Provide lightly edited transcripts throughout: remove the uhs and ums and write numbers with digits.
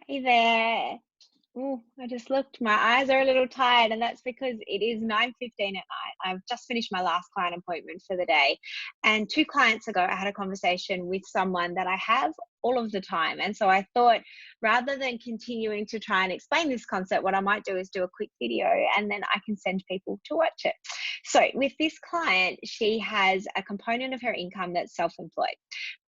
Hey there. Oh, I just looked. My eyes are a little tired, and that's because it is 9:15 at night. I've just finished my last client appointment for the day. And two clients ago, I had a conversation with someone that I have all of the time. And so I thought rather than continuing to try and explain this concept, what I might do is do a quick video and then I can send people to watch it. So with this client, she has a component of her income that's self-employed.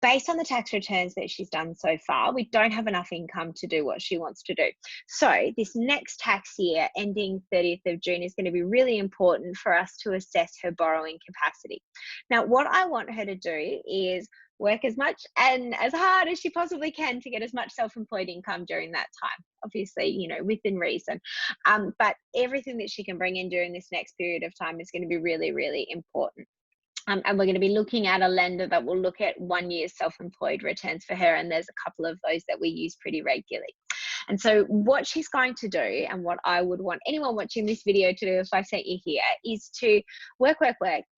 Based on the tax returns that she's done so far, we don't have enough income to do what she wants to do. So this next tax year ending 30th of June is going to be really important for us to assess her borrowing capacity. Now, what I want her to do is work as much and as hard as she possibly can to get as much self-employed income during that time, obviously, within reason. But everything that she can bring in during this next period of time is going to be really, really important. And we're going to be looking at a lender that will look at 1 year's self-employed returns for her. And there's a couple of those that we use pretty regularly. And so what she's going to do, and what I would want anyone watching this video to do if I sent you here, is to work,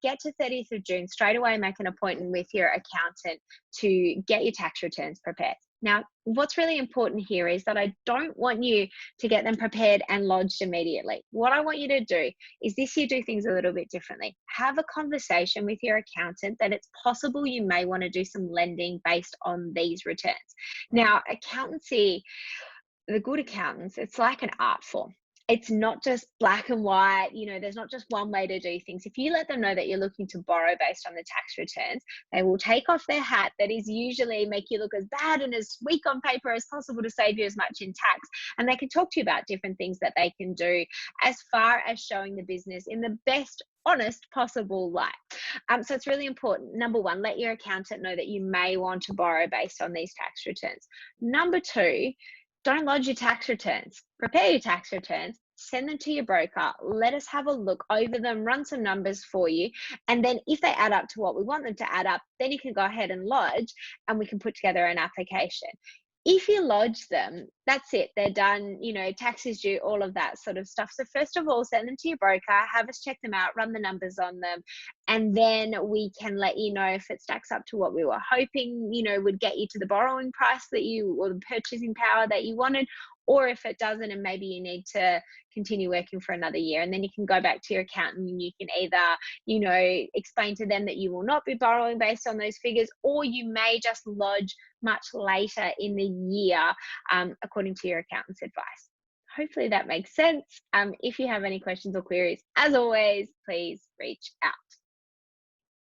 get to 30th of June, straight away make an appointment with your accountant to get your tax returns prepared. Now, what's really important here is that I don't want you to get them prepared and lodged immediately. What I want you to do is this year do things a little bit differently. Have a conversation with your accountant that it's possible you may want to do some lending based on these returns. Now, accountancy, the good accountants, it's like an art form. It's not just black and white, there's not just one way to do things. If you let them know that you're looking to borrow based on the tax returns, they will take off their hat that is usually make you look as bad and as weak on paper as possible to save you as much in tax. And they can talk to you about different things that they can do as far as showing the business in the best honest possible light. So it's really important. Number one, let your accountant know that you may want to borrow based on these tax returns. Number two, don't lodge your tax returns. Prepare your tax returns, send them to your broker, let us have a look over them, run some numbers for you. And then if they add up to what we want them to add up, then you can go ahead and lodge and we can put together an application. If you lodge them, that's it. They're done, taxes due, all of that sort of stuff. So first of all, send them to your broker, have us check them out, run the numbers on them, and then we can let you know if it stacks up to what we were hoping, would get you to the borrowing price or the purchasing power that you wanted, or if it doesn't and maybe you need to continue working for another year. And then you can go back to your accountant and you can either, explain to them that you will not be borrowing based on those figures, or you may just lodge much later in the year, according to your accountant's advice. Hopefully that makes sense. If you have any questions or queries, as always, please reach out.